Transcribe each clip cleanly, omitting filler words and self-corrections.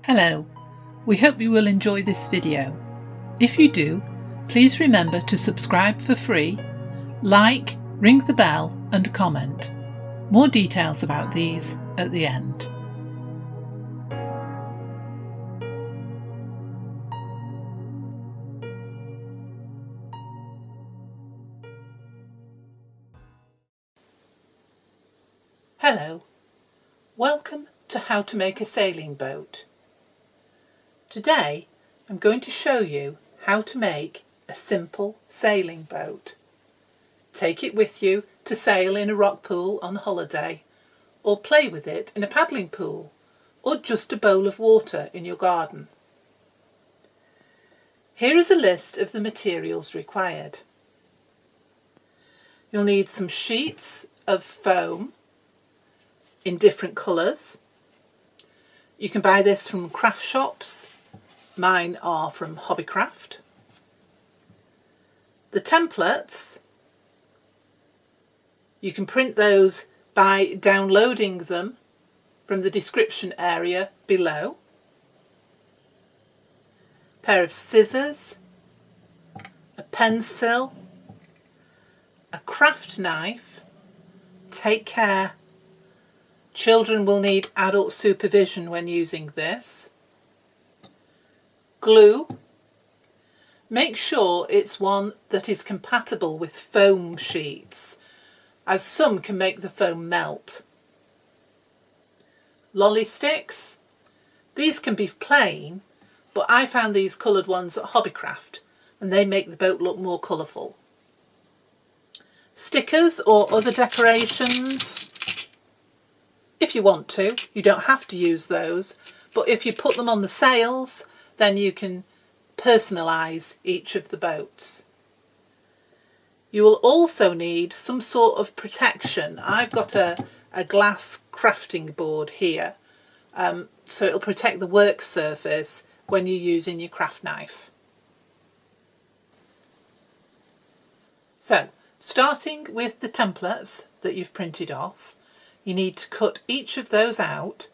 Hello, we hope you will enjoy this video. If you do, please remember to subscribe for free, like, ring the bell and comment. More details about these at the end. Hello, welcome to How to Make a Sailing Boat. Today I'm going to show you how to make a simple sailing boat. Take it with you to sail in a rock pool on holiday, or play with it in a paddling pool, or just a bowl of water in your garden. Here is a list of the materials required. You'll need some sheets of foam in different colours. You can buy this from craft shops. Mine are from Hobbycraft. The templates, you can print those by downloading them from the description area below. A pair of scissors, a pencil, a craft knife. Take care, children will need adult supervision when using this. Glue. Make sure it's one that is compatible with foam sheets, as some can make the foam melt. Lolly sticks. These can be plain, but I found these coloured ones at Hobbycraft and they make the boat look more colourful. Stickers or other decorations. If you want to, you don't have to use those, but if you put them on the sails, then you can personalise each of the boats. You will also need some sort of protection. I've got a glass crafting board here, so it'll protect the work surface when you're using your craft knife. So, starting with the templates that you've printed off, you need to cut each of those out.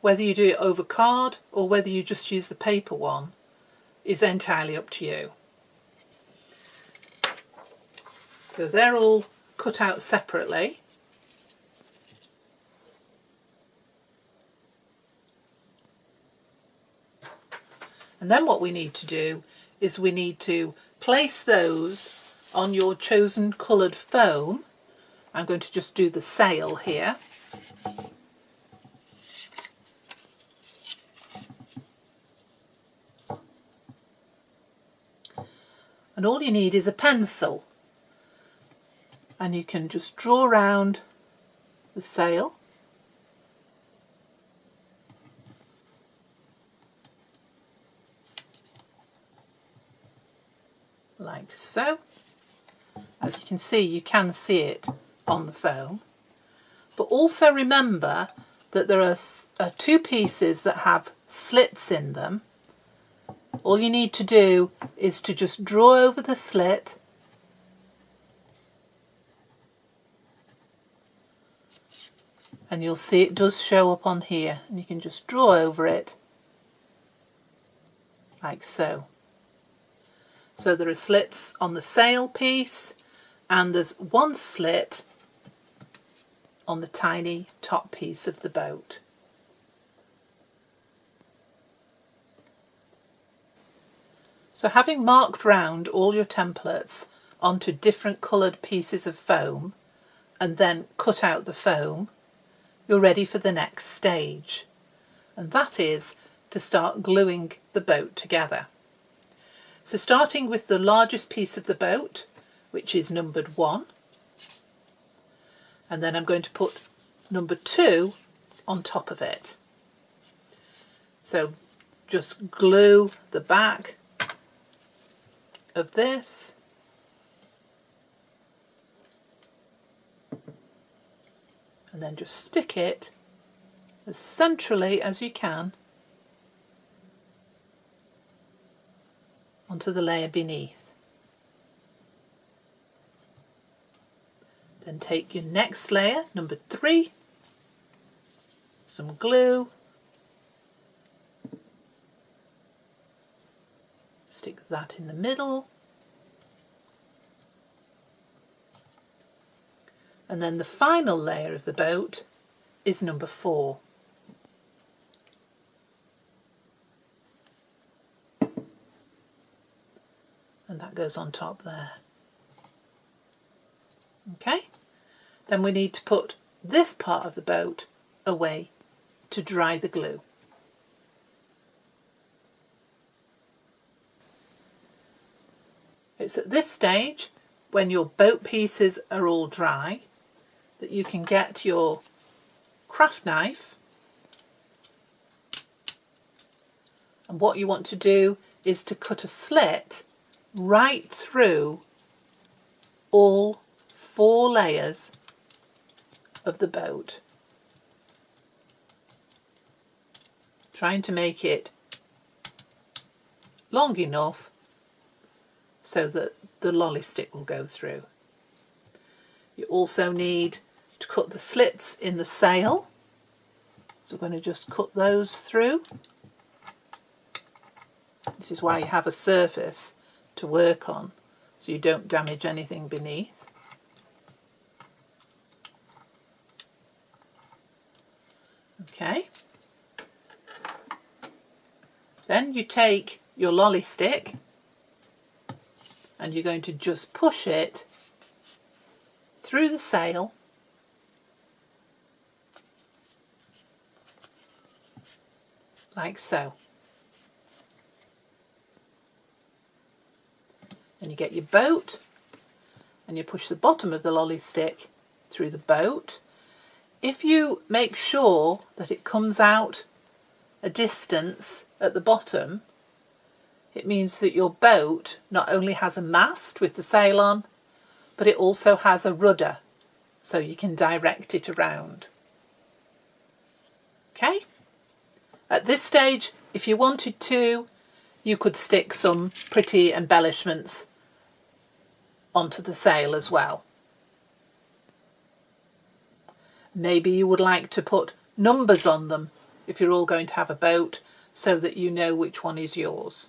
Whether you do it over card or whether you just use the paper one is entirely up to you. So they're all cut out separately. And then what we need to do is we need to place those on your chosen coloured foam. I'm going to just do the sail here. And all you need is a pencil, and you can just draw around the sail like so. As you can see, you can see it on the foam, but also remember that there are two pieces that have slits in them. All you need to do is to just draw over the slit and you'll see it does show up on here, and you can just draw over it like so. So there are slits on the sail piece and there's one slit on the tiny top piece of the boat. So having marked round all your templates onto different coloured pieces of foam and then cut out the foam, you're ready for the next stage, and that is to start gluing the boat together. So starting with the largest piece of the boat, which is numbered 1, and then I'm going to put number 2 on top of it. So just glue the back of this and then just stick it as centrally as you can onto the layer beneath. Then take your next layer, number 3, some glue, Stick that in the middle. And then the final layer of the boat is number 4. And that goes on top there. Okay, then we need to put this part of the boat away to dry the glue. It's at this stage, when your boat pieces are all dry, that you can get your craft knife, and what you want to do is to cut a slit right through all 4 layers of the boat, trying to make it long enough so that the lolly stick will go through. You also need to cut the slits in the sail, so we're going to just cut those through. This is why you have a surface to work on, so you don't damage anything beneath. Okay. Then you take your lolly stick and you're going to just push it through the sail like so. And you get your boat and you push the bottom of the lolly stick through the boat. If you make sure that it comes out a distance at the bottom, it means that your boat not only has a mast with the sail on, but it also has a rudder, so you can direct it around. Okay? At this stage, if you wanted to, you could stick some pretty embellishments onto the sail as well. Maybe you would like to put numbers on them if you're all going to have a boat, so that you know which one is yours.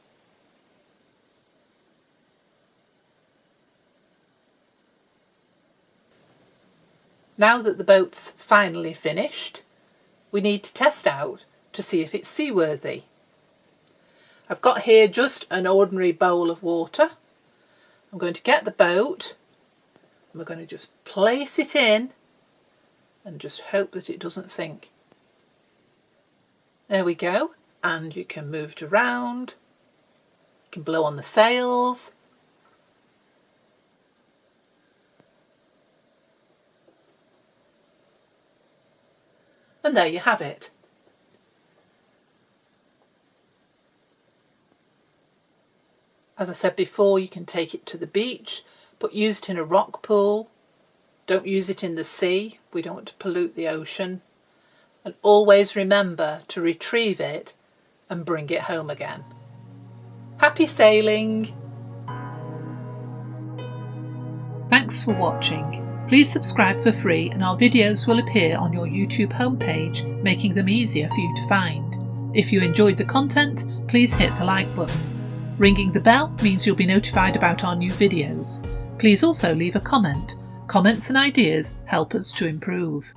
Now that the boat's finally finished, we need to test out to see if it's seaworthy. I've got here just an ordinary bowl of water. I'm going to get the boat and we're going to just place it in and just hope that it doesn't sink. There we go, and you can move it around, you can blow on the sails. And there you have it. As I said before, you can take it to the beach, but use it in a rock pool. Don't use it in the sea. We don't want to pollute the ocean. And always remember to retrieve it and bring it home again. Happy sailing! Thanks for watching. Please subscribe for free and our videos will appear on your YouTube homepage, making them easier for you to find. If you enjoyed the content, please hit the like button. Ringing the bell means you'll be notified about our new videos. Please also leave a comment. Comments and ideas help us to improve.